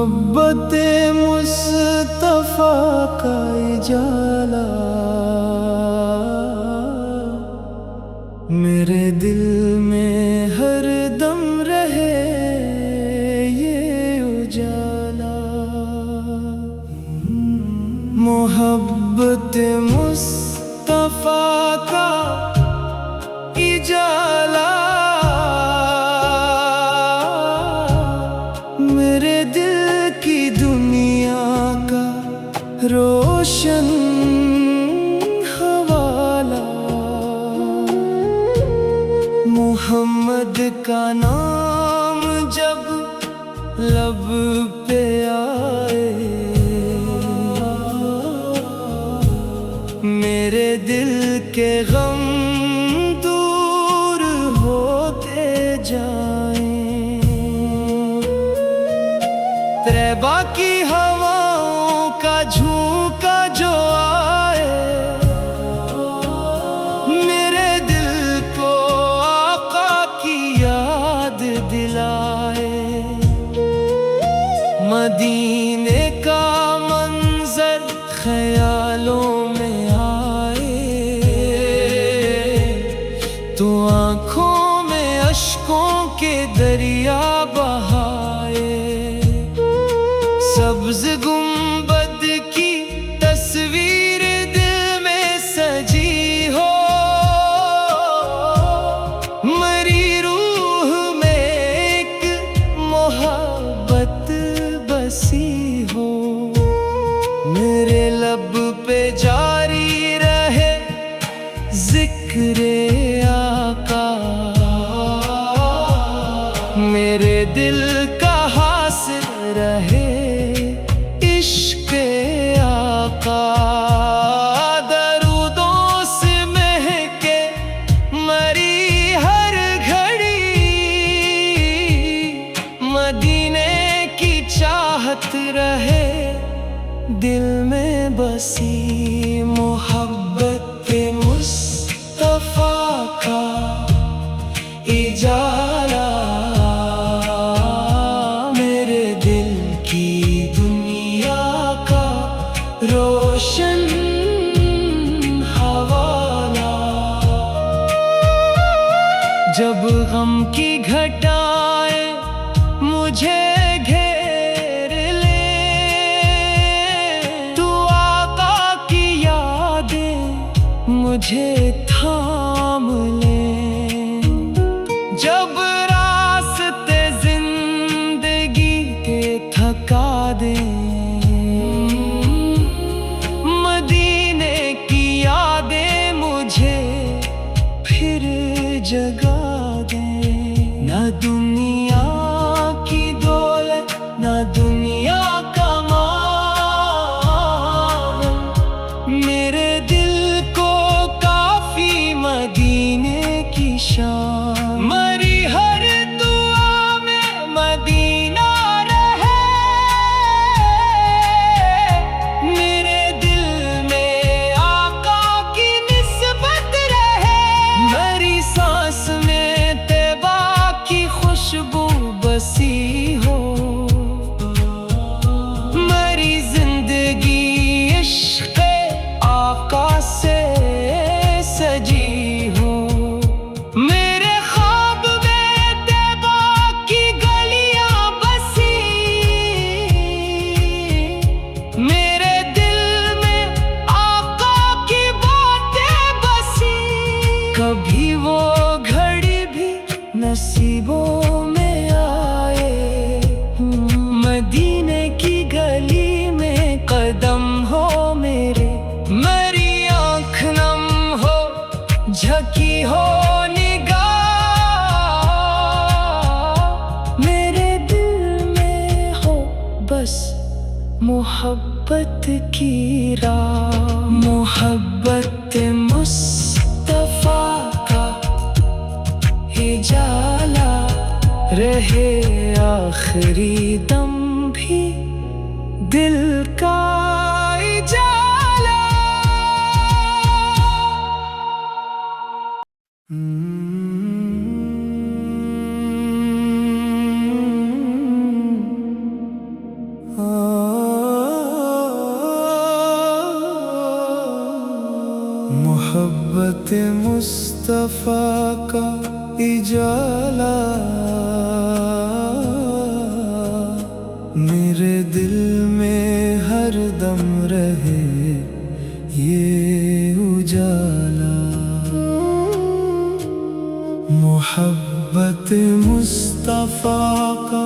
मोहब्बत मुस्तफा का उजाला मेरे दिल में हर दम रहे ये उजाला। मोहब्बत मुस्तफा का उजाला मेरे दिल की दुनिया का रोशन हवाला। मोहम्मद का नाम जब लब पे आए मेरे दिल के गम दूर होते जाएं। तैबा की हवाओं का झोंका जो आए मेरे दिल को आका की याद दिलाए। मदीने का मंजर ख्यालों में आए तो आँखों में अश्कों के दरिया बहाए। सब्ज गुंबद की तस्वीर दिल में सजी हो मरी रूह में एक मोहब्बत बसी हो। मेरे लब पे जारी रहे जिक्रे आका मेरे दिल का हासिल रहे इश्क़े आका। दरूदों से महके मरी हर घड़ी मदीने की चाहत रहे दिल में बसी। मोहब्बत मुस्तफा का उजाला मेरे दिल की दुनिया का रोशन हवाला। जब गम की घटाएं मुझे घेर ले तू आका की यादें मुझे थाम ले। जब रास्ते जिंदगी के थका दे मदीने की यादें मुझे फिर जगा दे। ना दुनिया की दौलत ना दुनिया का माल मेरे दिल को काफी मदीने की शान। मरी हर दुआ में मदीना रहे मेरे दिल में आका की निस्बत रहे। मरी सांस में तैबा की खुशबू बसी हो मरी जिंदगी इश्क़े आका से सजी हो। मेरे ख्वाब में तैबा की गलियां बसी मेरे दिल में आका की बातें बसी। कभी वो घड़ी भी नसीबों में आए मदीने की गली में कदम हो मेरे मेरी आँख नम हो झकी हो निगाह मेरे दिल में हो बस मोहब्बत की राह। मोहब्बत मुस्तफा का उजाला रहे आखिरी दम भी दिल का उजाला। मोहब्बत मुस्तफा का इजाला मेरे दिल में हर दम रहे ये उजाला। मोहब्बत मुस्तफा का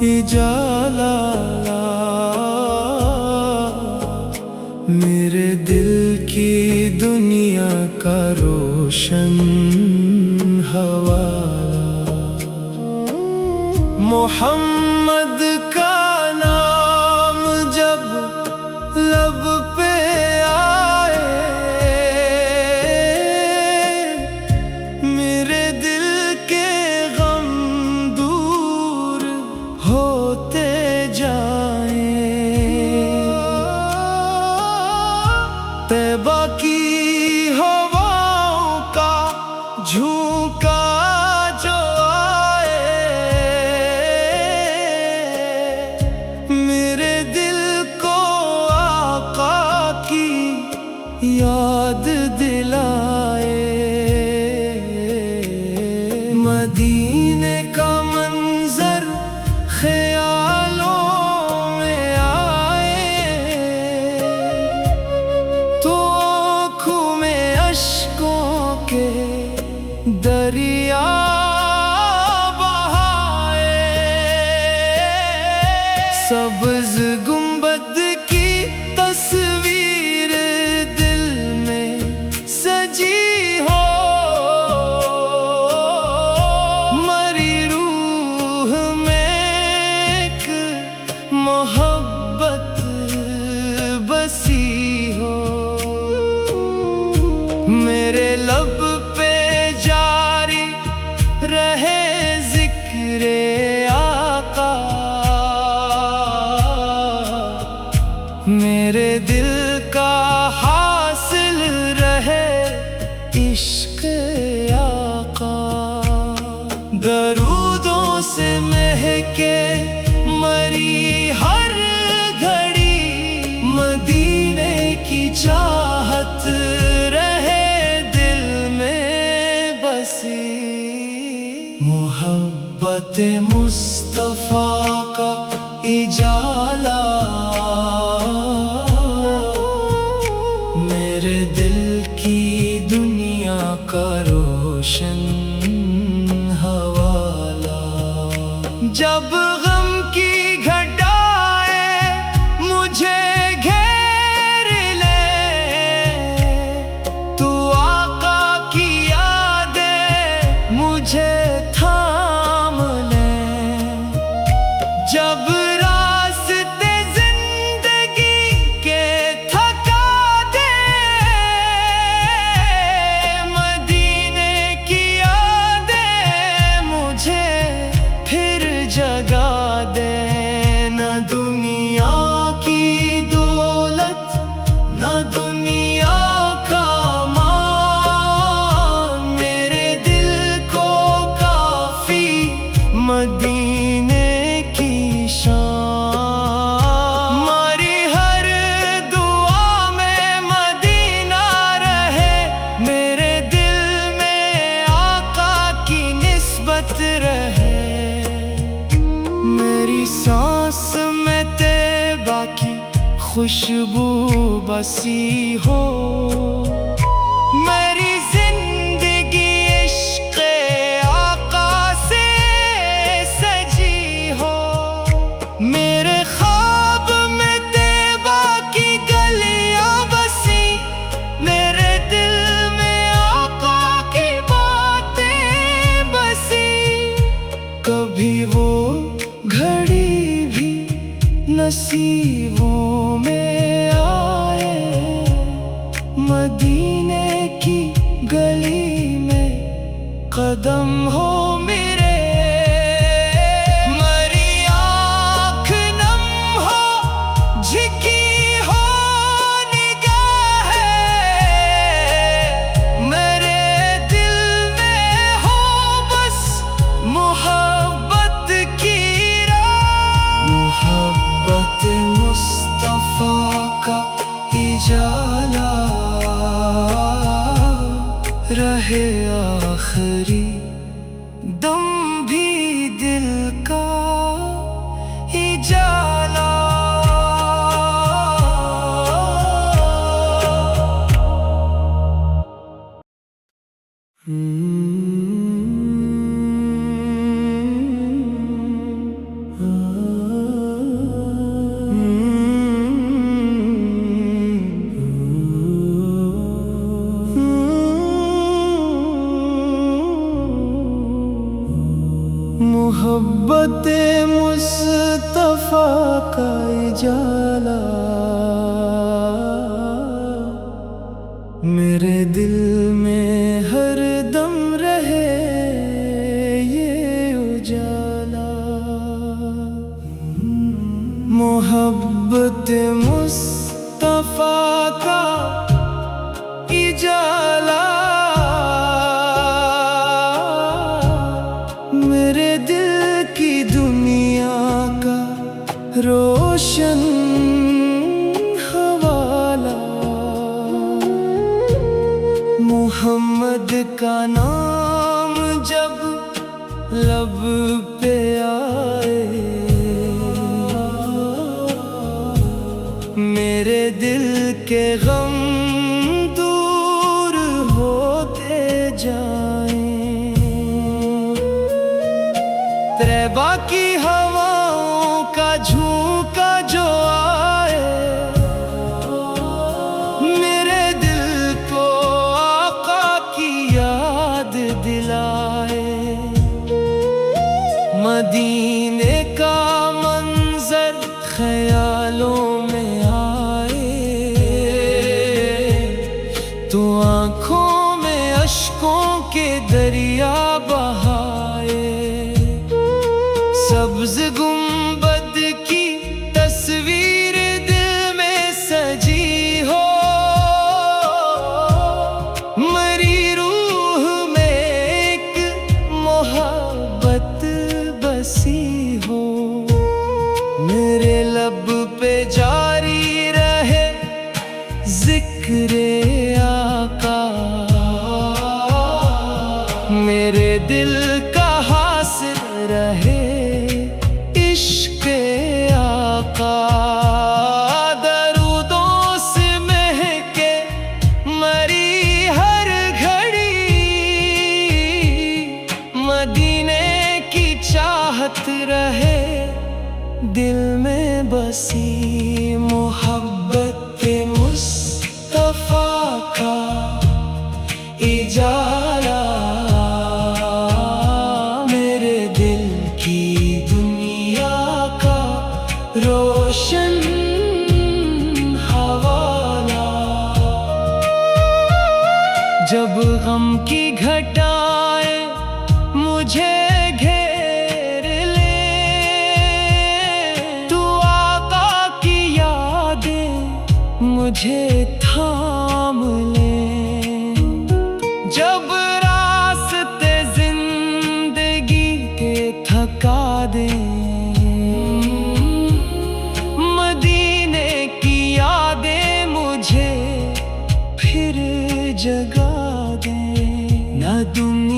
इजाला मेरे दिल की दुनिया का रोशन हवाला। मोहम्मद का नाम जब लब पे आए मेरे दिल के गम दूर होते जाएं। तैबा की हवाओं का झोंका जो आए मेरे दिल को आका की याद दिलाए। मदीने का मंजर ख्यालों में आए तो आँखों में अश्कों के दरिया बहाए। सब्ज़ गुंबद की तस्वीर दिल में सजी हो मरी रूह में एक मोहब्बत बसी हो। मेरे लब पे जारी रहे जिक्रे आका मेरे दिल का हासिल रहे इश्क आका। दरूदों से महके मरी हर घड़ी मदीने की चाहत रहे दिल में बसी। मोहब्बत मुस्तफा का इजाला मेरे दिल की दुनिया का रोशन हवाला। जब गम की घटाए मुझे घेर ले तो आका की यादें मुझे थाम ले। जब रास्ते जिंदगी के थका दे मदीने की यादें मुझे फिर जगा दे। न दुनिया की दौलत न दुनिया का मान मेरे दिल को काफी मदीने की शान। हमारी हर दुआ में मदीना रहे मेरे दिल में आका की निस्बत रहे। मेरी सांस में तैबा की खुशबू बसी हो मेरी जिंदगी इश्क़ आका से सजी हो। मेरे ख्वाब में तैबा की गलियां बसी मेरे दिल में आका की बातें बसी। कभी वो घड़ी भी नसीबों में आए मदीने की गली में कदम हो मेरे। मरी आँख नम हो झिकी हो निगाहें मेरे दिल में हो बस मोहब्बत की राह। मोहब्बत मुस्तफा का इजाला रहे आखिरी दम भी दिल का उजाला। मोहब्बते मुस्तफा का उजाला मेरे दिल में हर दम रहे ये उजाला। मोहब्बते मुस्तफा का उजाला मेरे दिल की दुनिया का रोशन हवाला। मोहम्मद का नाम जब लब पे आए मेरे दिल के गम दूर होते जाएं। तैबा की हवाओं का झोंका जो आए मेरे दिल को आका की याद दिलाए। मदीने का मंजर ख्यालों में आए तो आँखों में अश्कों के दरिया बहाए। सब्ज गुंबद की तस्वीर दिल में सजी हो मरी रूह में एक मोहब्बत बसी हो। मेरे लब पे जारी रहे जिक्रे आका मेरे दिल का हासिल रहे इश्क़े आका। दरूदों से महके मरी हर घड़ी मदीने की चाहत रहे दिल में बसी। मोहब्बत के मुस्तफा का उजाला मेरे दिल की दुनिया का रोशन हवाला। जब गम की घटाएं मुझे घेर ले तू आका की यादें मुझे थाम ले। जब रास्ते जिंदगी के थका दे मदीने की यादें मुझे फिर जगा दे। न दुनिया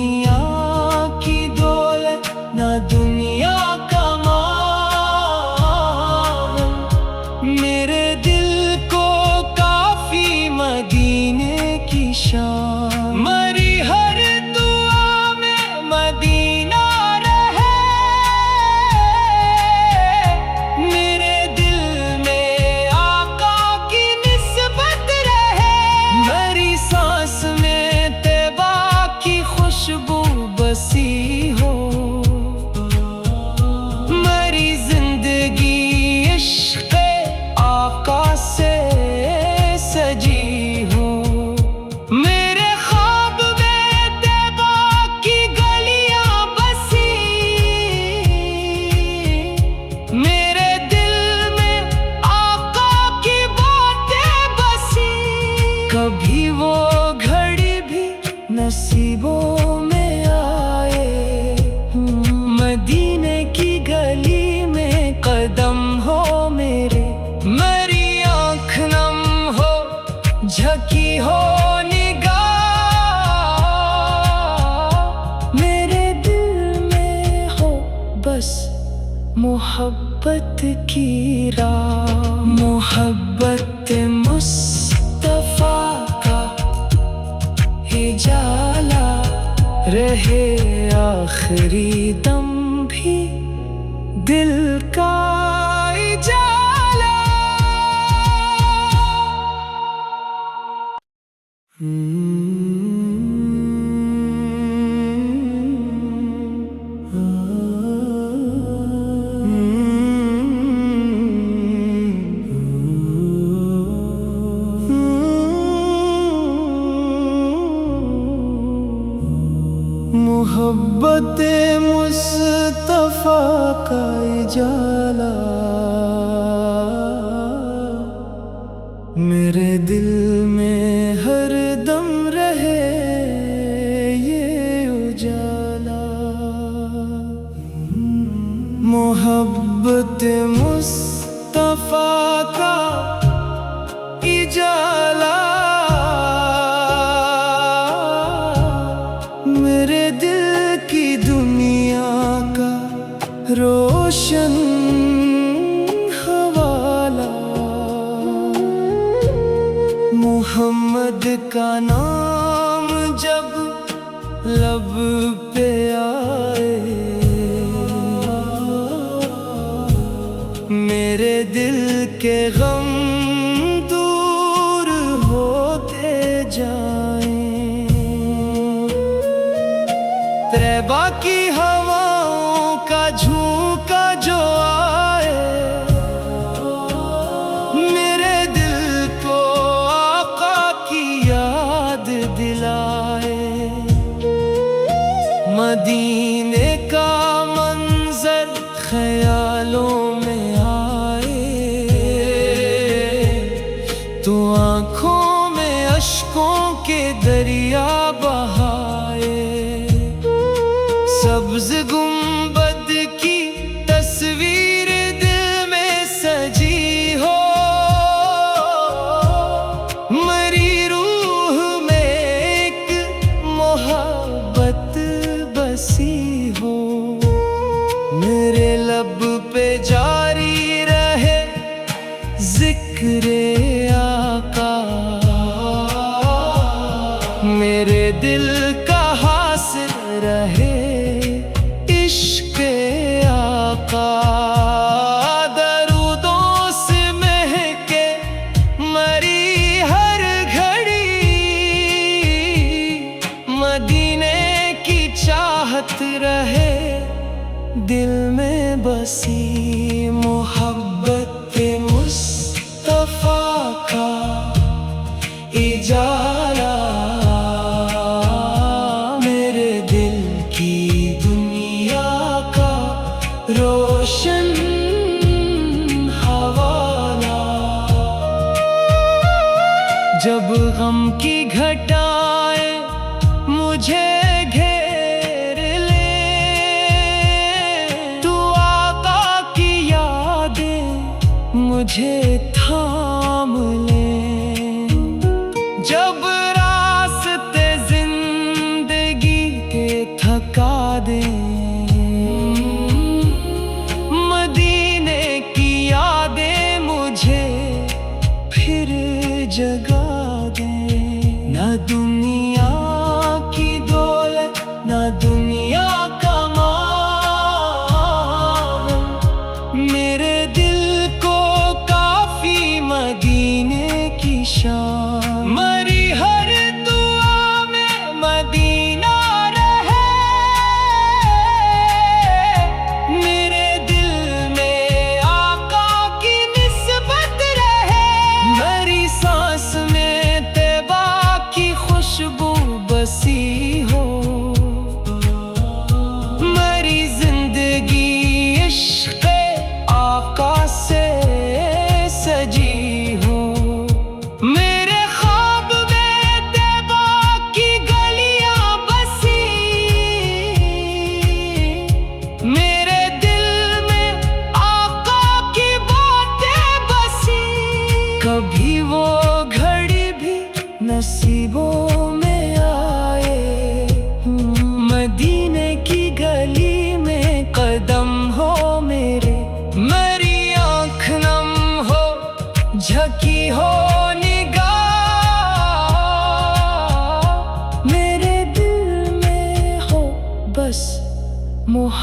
जाला रहे आखिरी दम भी दिल का जाला। मोहब्बत मुस्तफा का जाला मेरे दिल में हर दम रहे ये उजाला। मोहब्बत मुस्तफा का इजाला मेरे दिल की दुनिया का रोशन हवाला। मोहम्मद का नाम जब लब पे आए मेरे दिल के गम दूर होते जाएं। तैबा की हवाओं का झोंका जो आए मेरे दिल को आका की याद दिलाए। मदीने का मंजर ख्यालों में आए तो आँखों में अश्कों के दरिया बहाए। सब्ज गुंबद की तस्वीर दिल में सजी हो मरी रूह में एक मोहब्बत बसी हो। मेरे लब पे जारी रहे जिक्रे आका मेरे दिल का हासिल रहे इश्क़े आका। दरूदों से महके मरी हर घड़ी मदीने की चाहत रहे दिल में बसी। मोहब्बत मुस्तफा का इजाला मेरे दिल की दुनिया का रोशन हवाला। जब गम की घटाएं मुझे घेर ले तू आका की यादें मुझे थाम ले। जब रास्ते जिंदगी के थका दे मदीने की यादें मुझे फिर जगा दे। ना दुनिया की दौलत ना दुनिया का माल मेरे दिल को काफी मदीने की शान। मरी हर दुआ में मदीना रहे मेरे दिल में आका की निस्बत रहे। मरी सांस में तैबा की खुशबू बसी हो मरी जिंदगी इश्क़े आका से सजी हो। मेरे ख्वाब में तैबा की गलियां बसी मेरे दिल में आका की बातें बसी। कभी वो घड़ी भी नसीबों में आए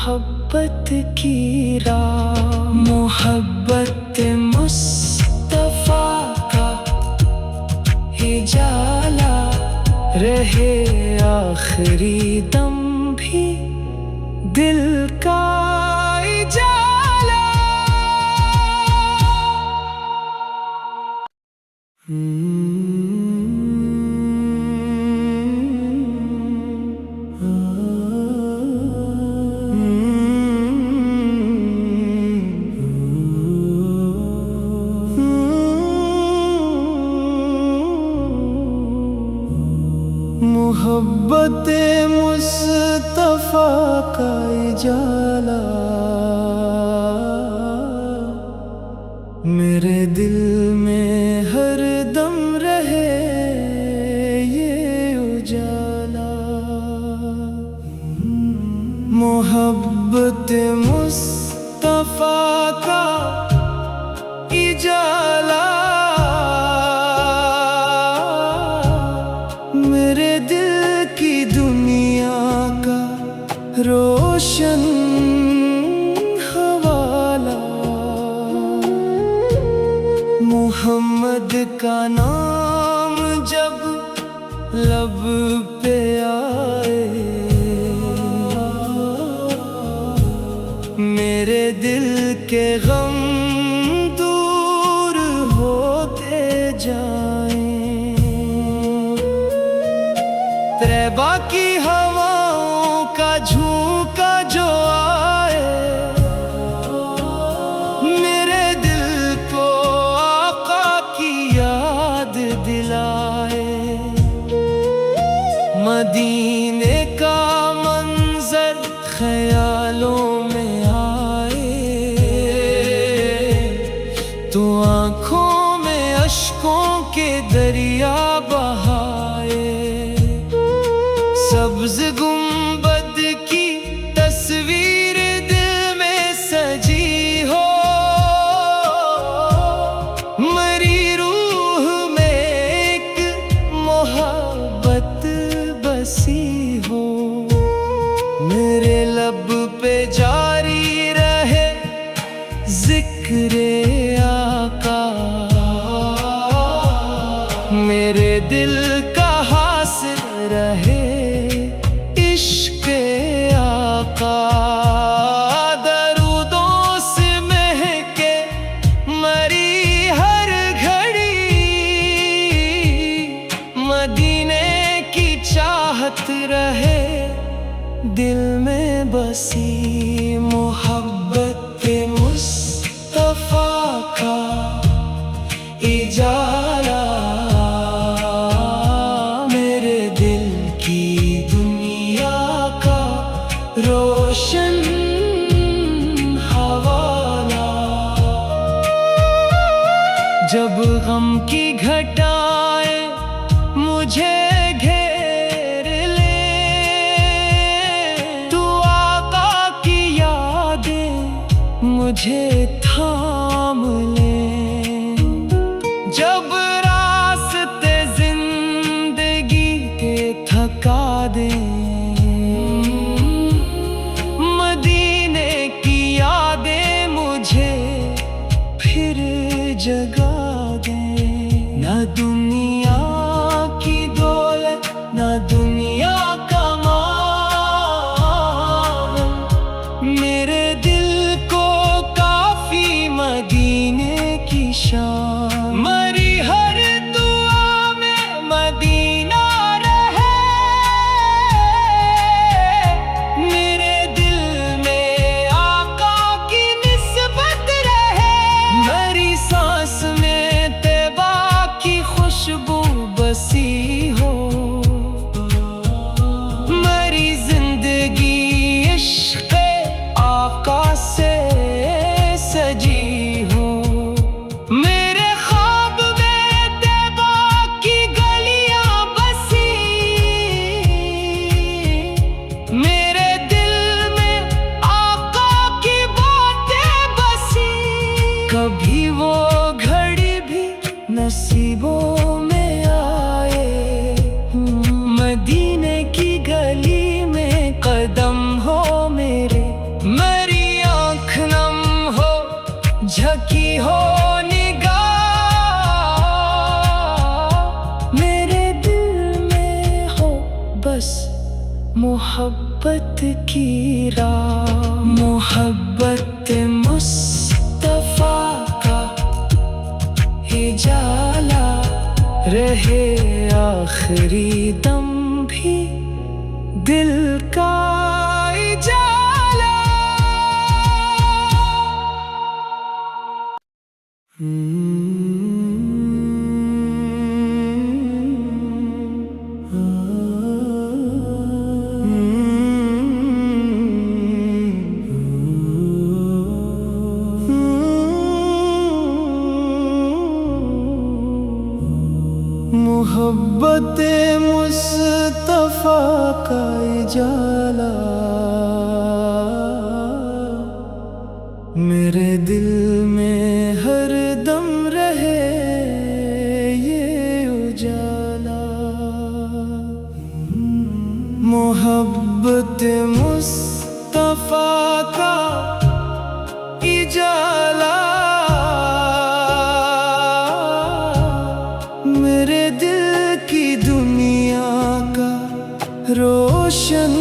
मोहब्बत की राह, मोहब्बत मुस्तफा का उजाला रहे आखिरी दम भी दिल का उजाला। मोहब्बत मुस्तफा का उजाला मेरे दिल में हर दम रहे ये उजाला। मोहब्बत मुस्तफा का उजाला मेरे दिल की दुनिया का रोशन हवाला। मोहम्मद का नाम जब लब पे आए मेरे दिल के गम दूर होते जाएं। तैबा की हवाओं का झोंका जो आए मेरे दिल को आका की याद दिलाए। मदीने का मंजर ख्यालों में आए तो आँखों में अश्कों के दरिया बहाए। सब्ज गुंबद की तस्वीर दिल में सजी हो मरी रूह में एक मोहब्बत बसी हो। मेरे लब पे जारी रहे जिक्रे आका मेरे दिल का हासिल रहे इश्क़ आका। दरूदों से महके मरी हर घड़ी मदीने की चाहत रहे दिल में बसी। मोहब्बत मुस्तफा का उजाला मेरे दिल की दुनिया का रोशन हवाला। जब गम की घटाएं मुझे घेर ले तू आका की यादें मुझे थाम ले। जब रास्ते जिंदगी के थका दे मदीने की यादें मुझे फिर जगा दे। ना दुनिया की दौलत ना दुनिया का माल मेरे दिल को काफी मदीने की शान। मरी हर दुआ में मदीना रहे बस मोहब्बत की राह। मोहब्बत मुस्तफा का उजाला रहे आखिरी दम भी दिल का उजाला। मोहब्बत मुस्तफा का उजाला मेरे दिल में हर दम रहे ये उजाला। मोहब्बत मुस्तफा का उजाला मेरे दिल की दुनिया का रोशन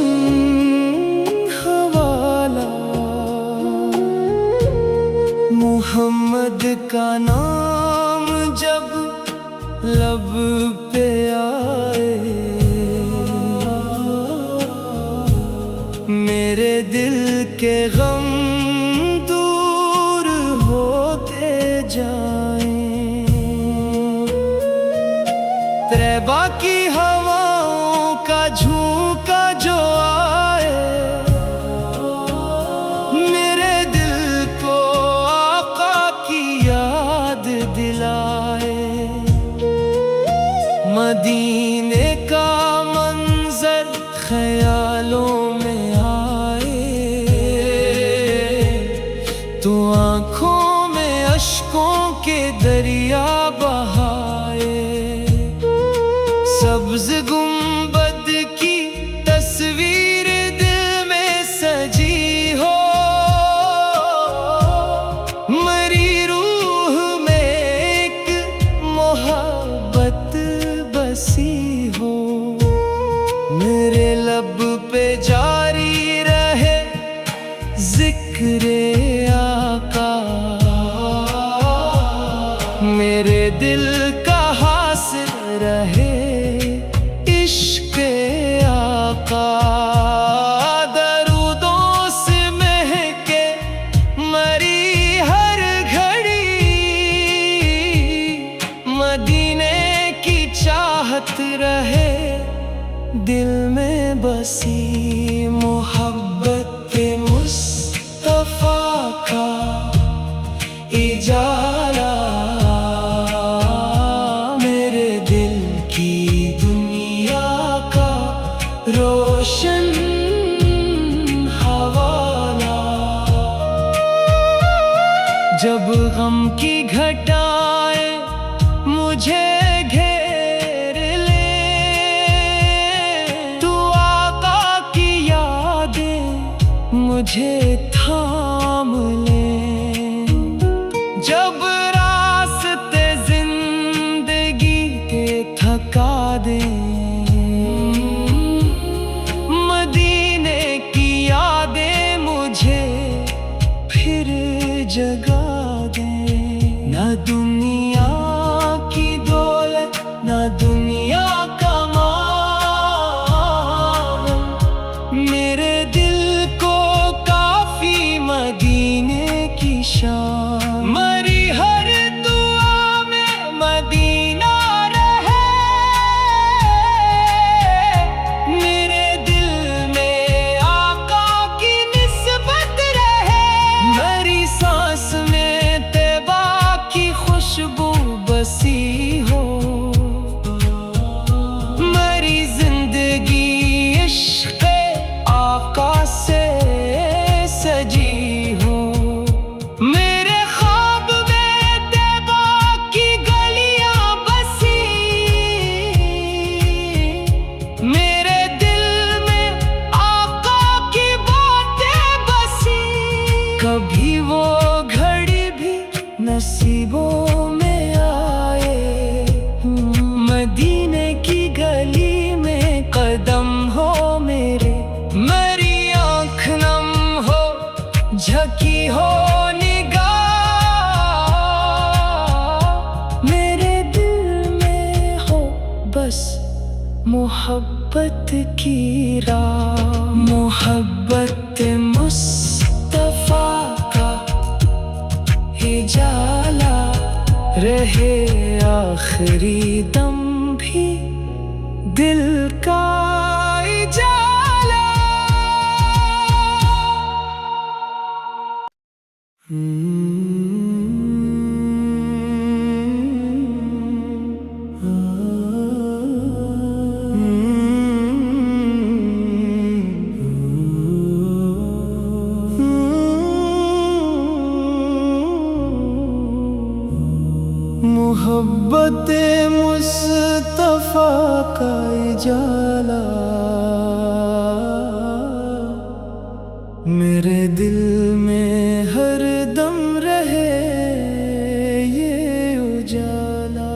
हवाला। मोहम्मद का नाम जब लब पे आए मेरे दिल के गम दूर होते जाएं। तैबा की हवाओं का झोंका जो आए मेरे दिल को आका की याद दिलाए। मदीने का मंजर ख्यालों में आए तो आँखों में अश्कों के दरिया बहाए। सब्ज गुंबद की तस्वीर दिल में सजी हो मरी रूह में एक मोहब्बत बसी हो। मेरे लब पे जारी रहे जिक्रे आका मेरे दिल का हासिल रहे इश्क़ आका। दरूदों से महके मरी हर घड़ी मदीने की चाहत रहे दिल में बसी। मोहब्बत मुस्तफा का उजाला मेरे दिल की दुनिया का रोशन हवाला। जब गम की घटाएं मुझे घेर ले तू आका की यादें मुझे थाम ले। जब रास्ते जिंदगी के थका दे मदीने की यादें मुझे फिर जगा दे। ना दुनिया की दौलत ना दुनिया का माल मेरे दिल को का की राह, मोहब्बत मुस्तफा का उजाला रहे आखिरी दम भी दिल का उजाला। मोहब्बत मुस्तफा का उजाला मेरे दिल में हर दम रहे ये उजाला।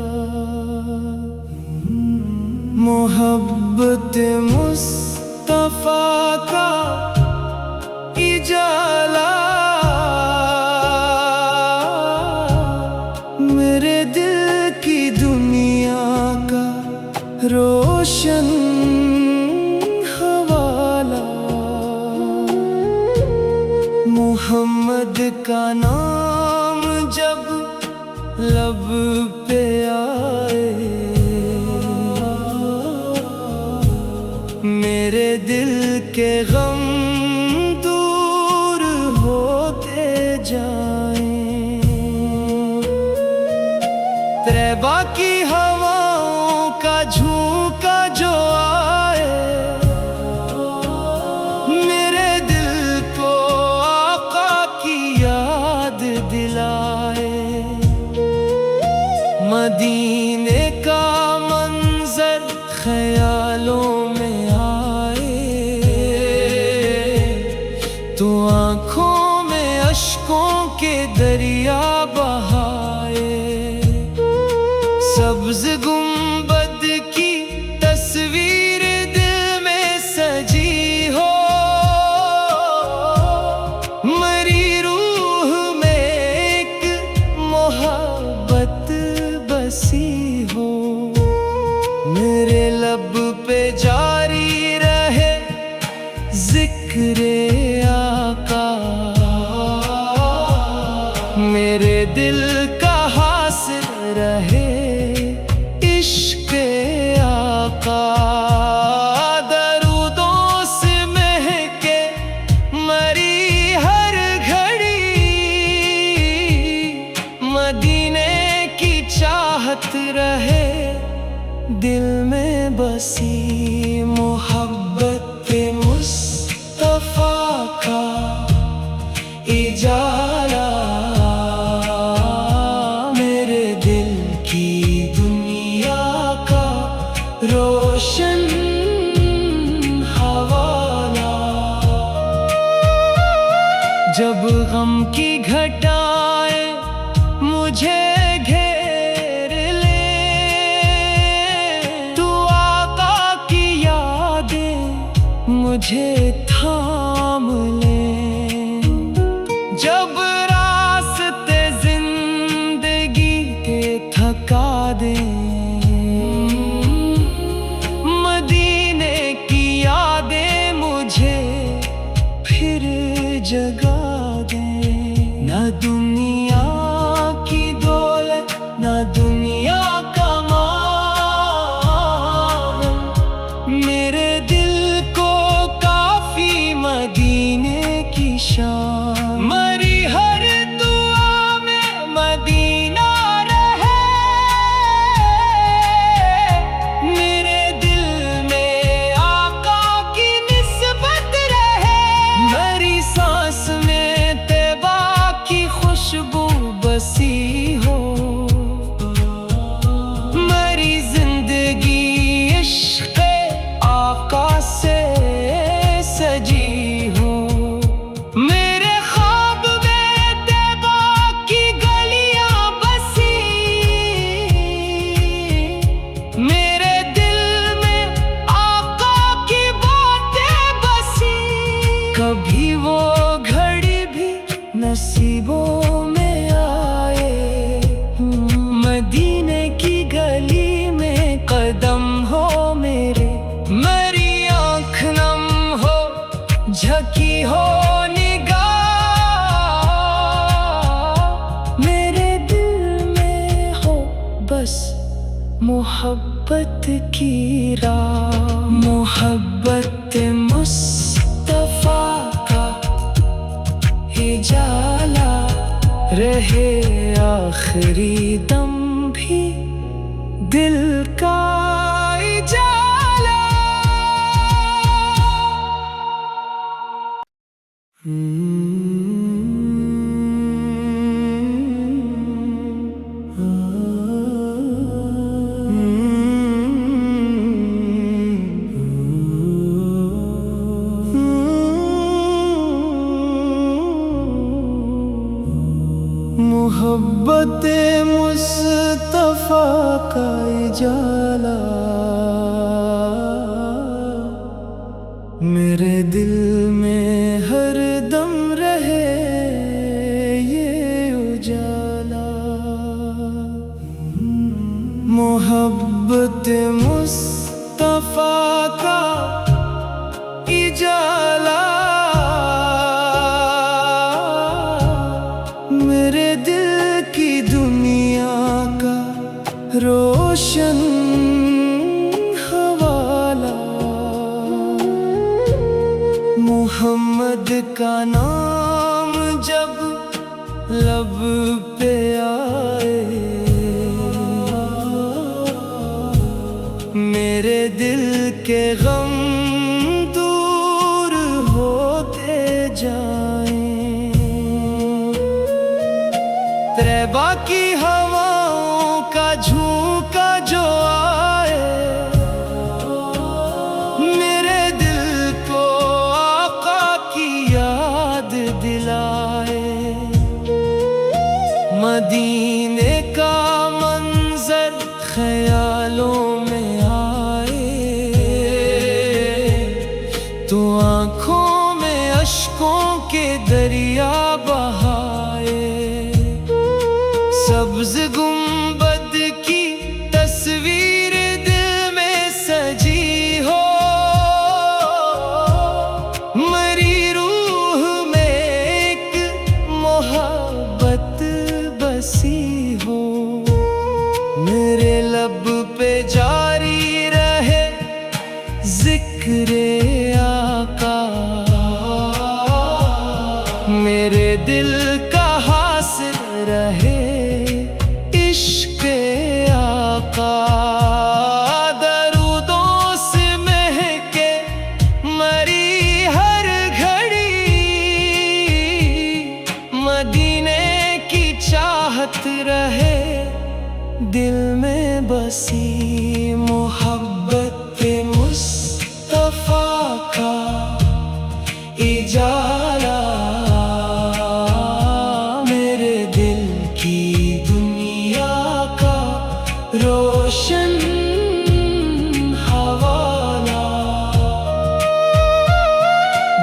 मोहब्बत मुस्तफा का उजाला मेरे दिल की दुनिया का रोशन हवाला। मोहम्मद का नाम जब लब पे आए, मेरे दिल के गम दूर होते जाएं। तैबा की हवाओं का झोंका जो आए, मेरे दिल को आका की याद दिलाए। मदीने का मंजर ख्यालों में आए, तो आँखों में अश्कों के दरिया बहाए। सब्ज गुंबद की तस्वीर दिल में सजी हो, मरी रूह में एक मोहब्बत बसी हो। मेरे लब पे जारी रहे जिक्रे आका, मेरे दिल का हासिल रहे इश्क़ आका। दरूदों से महके मरी हर घड़ी, मदीने की चाहत रहे दिल में बसी। मोहब्बत मुस्तफा का उजाला मेरे दिल की दुनिया का रोशन हवाला। जब गम की घटाएं मुझे घेर ले, तू आका की यादें मुझे थाम ले। जब रास्ते जिंदगी के थका दे, मदीने की यादें मुझे फिर जगा दे। ना दुनिया की दौलत ना दुनिया का माल, मेरे दिल को काफी झकी हो निगाह, मेरे दिल में हो बस मोहब्बत की राह। मोहब्बत मुस्तफा का उजाला रहे आखिरी दम भी दिल का उजाला। मोहब्बत मुस्तफा का उजाला मेरे दिल में हर दम रहे ये उजाला। मोहब्बत मुस्तफा का उजाला मेरे दिल की दुनिया का रोशन हवाला। मोहम्मद का नाम जब लब पे आए, मेरे दिल के गम दूर होते जाएं। तैबा की हवाओं का झोंका जो आए, मेरे दिल को आका की याद दिलाए। मदीने का मंजर ख्यालों में आए, तो आँखों में अश्कों के दरिया बहाए। सब्ज गुंबद की तस्वीर दिल में सजी हो, मरी रूह में एक मोहब्बत बसी हो। मेरे लब पे जारी रहे जिक्रे आका, मेरे दिल का हासिल रहे इश्क़े आका। दरूदों से महके मरी हर घड़ी, मदीने की चाहत रहे दिल में बसी। मोहब्बत मुस्तफा का उजाला मेरे दिल की दुनिया का रोशन हवाला।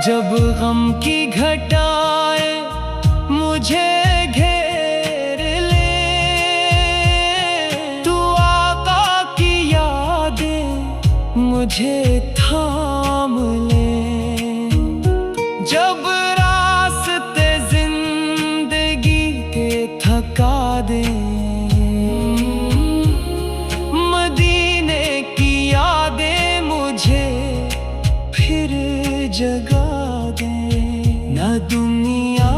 जब गम की घटाएं मुझे घेर ले, तू आका की यादें मुझे थाम ले। जब रास्ते जिंदगी के थका दे, मदीने की यादें मुझे फिर जगा दे। ना दुनिया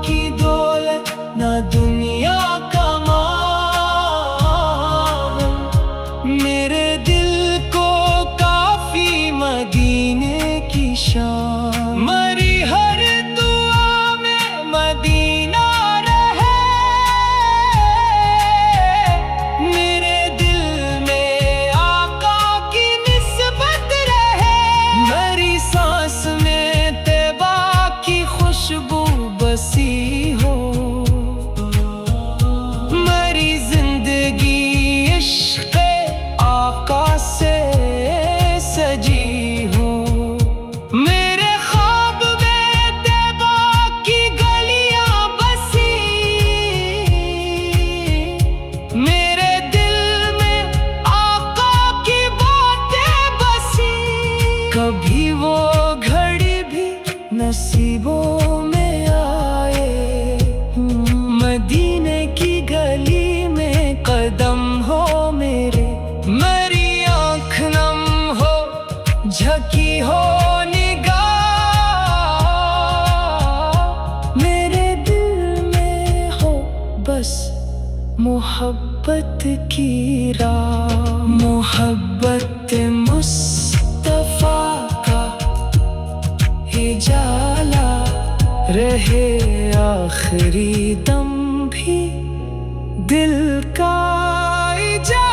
की दौलत ना दुनिया का माल, मेरे दिल को काफी मदीने की शान। मरी हर दुआ में मदीना रहे, मेरे दिल में आका की निस्बत रहे। मरी सांस में तैबा की खुशबू बसी हो, मरी जिंदगी इश्क़े आका से सजी हो। मेरे ख्वाब में तैबा की गलियां बसी, मेरे दिल में आका की बातें बसी। कभी वो घड़ी भी नसीबों में आए। मदीने की गली में कदम हो मेरे, मेरी आँख नम हो, झकी हो निगाह, मेरे दिल में हो बस मोहब्बत की राह। मोहब्बत मुस्तफा का जाला रहे आखिरी दम भी दिल का इजाला।